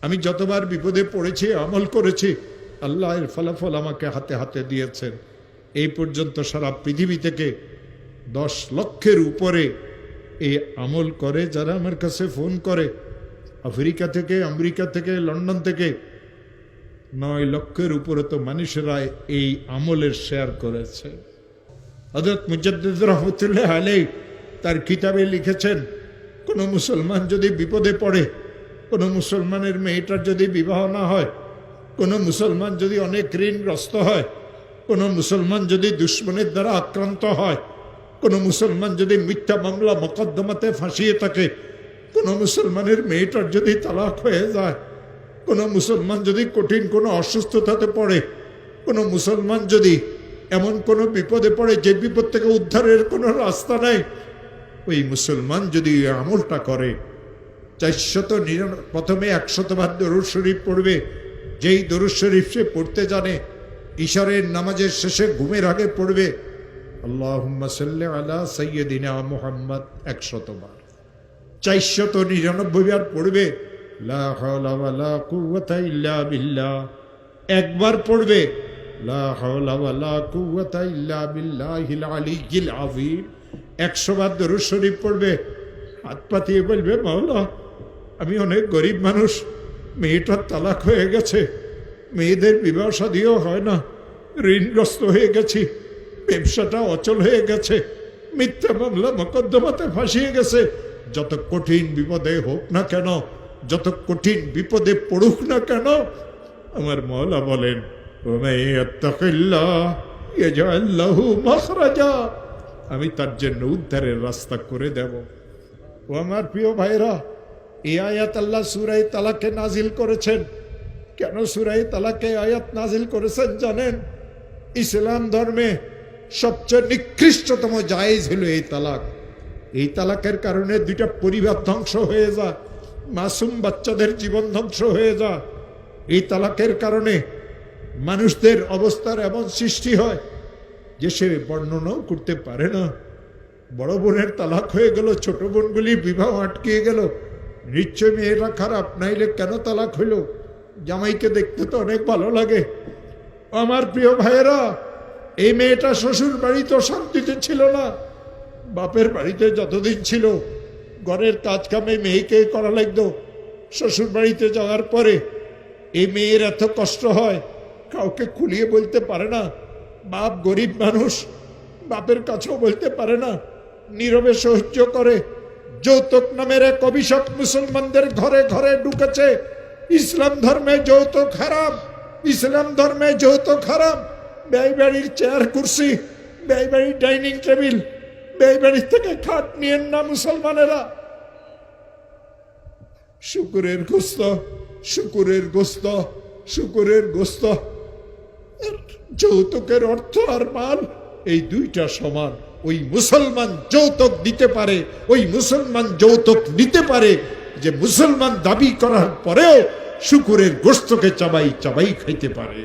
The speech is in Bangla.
আমি যতবার বিপদে পড়েছি, আমল করেছি, আল্লাহ এর ফলাফল আমাকে হাতে হাতে দিয়েছেন। এই পর্যন্ত সারা পৃথিবী থেকে 10 লক্ষের উপরে এই আমল করে যারা আমার কাছে ফোন করে। আফ্রিকা থেকে, আমেরিকা থেকে, লন্ডন থেকে 9 লক্ষের উপরে তো মানুষেরা এই আমলের শেয়ার করেছে। হযরত মুজাদ্দিদ রহমতুল্লাহ আলাইহি তার কিতাবে লিখেছেন, কোন মুসলমান যদি বিপদে পড়ে, কোন মুসলমানের মেয়েটার যদি বিবাহ না হয়, কোন মুসলমান যদি অনেক ঋণগ্রস্ত হয়, কোন মুসলমান যদি দুশ্মনের দ্বারা আক্রান্ত হয়, কোন মুসলমান যদি মিথ্যা মামলা মোকদ্দমাতে ফাঁসিয়ে থাকে, কোন মুসলমানের মেয়েটার যদি তালাক হয়ে যায়, কোন মুসলমান যদি কঠিন কোনো অসুস্থতাতে পড়ে, কোন মুসলমান যদি এমন কোনো বিপদে পড়ে যে বিপদ থেকে উদ্ধারের কোনো রাস্তা নাই, ওই মুসলমান যদি আমলটা করে, 499 প্রথমে 100 বার দরুদ শরীফ পড়বে। যেই দরুদ শরীফ সে পড়তে জানে, ইশারের নামাজের শেষে ঘুমের আগে পড়বে আল্লাহুম্মা সাল্লি আলা সাইয়্যিদিনা মুহাম্মদ 100 বার। 499 বার পড়বে লা হাওলা ওয়ালা কুওয়াতা ইল্লা বিল্লাহ। একবার পড়বে লা হাওলা ওয়ালা কুওয়াতা ইল্লা বিল্লাহিল আলিয়্যিল আযীম। 100 বার দরুদ শরীফ পড়বে, হাত পাতিয়ে বলবে, মাওলা আমি অনেক গরিব মানুষ, মেয়েটার তালাক হয়ে গেছে, মেয়েদের বিবাহ শাদীও হয় না, ঋণগ্রস্ত হয়ে গেছি, ব্যবসাটা অচল হয়ে গেছে, মিথ্যা মামলা মোকদ্দমাতে ফাঁসিয়ে গেছে। যত কঠিন বিপদে হোক না কেন, যত কঠিন বিপদে পড়ুক না কেন, আমার মওলা বলেন ইয়াজআল লাহু মাখরাজা, আমি তার জন্য উদ্ধারের রাস্তা করে দেব। ও আমার প্রিয় ভাইরা, এই আয়াত আল্লাহ সূরা তালাকে নাজিল করেছেন। কেন সূরা তালাকে আয়াত নাজিল করেছেন জানেন? ইসলাম ধর্মে সবচেয়ে নিকৃষ্টতম জায়েজ হলো এই তালাক। এই তালাকের কারণে 2টা পরিবার ধ্বংস হয়ে যায়, মাসুম বাচ্চাদের জীবন ধ্বংস হয়ে যায়। এই তালাকের কারণে মানুষদের অবস্থার এমন সৃষ্টি হয় যে সে বর্ণনাও করতে পারে না। বড় বোনের তালাক হয়ে গেল, ছোট বোনগুলি বিবাহ আটকে গেল। নিশ্চয় মেয়েরা খারাপ, নাইলে কেন তালাক হইল? জামাইকে দেখতে তো অনেক ভালো লাগে। আমার প্রিয় ভাইয়েরা, এই মেয়েটা শ্বশুর বাড়িতে শান্তিতে ছিল না, বাপের বাড়িতে যতদিন ছিল ঘরের কাজ কামে মেয়েকে করা লাগতো। শ্বশুর বাড়িতে যাওয়ার পরে এই মেয়ের এত কষ্ট হয়, কাউকে খুলিয়ে বলতে পারে না। বাপ গরিব মানুষ, বাপের কাছেও বলতে পারে না, নীরবে সহ্য করে। যৌতুক নামের এক অভিশাপ মুসলমানদের ঘরে ঘরে ঢুকেছে। ইসলাম ধর্মে যৌতুক হারাম, ইসলাম ধর্মে যৌতুক হারাম। ব্যয় বাড়ির চেয়ার কুর্সি, ব্যয় বাড়ির ডাইনিং টেবিল, ব্যয় বাড়ির থেকে খাট নিয়েন না মুসলমানেরা। শুকুরের গোস্ত, শুকুরের গোস্ত, শুকুরের গোস্ত। যৌতুকের অর্থ আর মাল এই 2টা সমান। ওই মুসলমান যৌতুক দিতে পারে, ওই মুসলমান যৌতুক নিতে পারে যে মুসলমান দাবি করার পরেও শুকুরের গোস্তকে চাবাই চাবাই খাইতে পারে।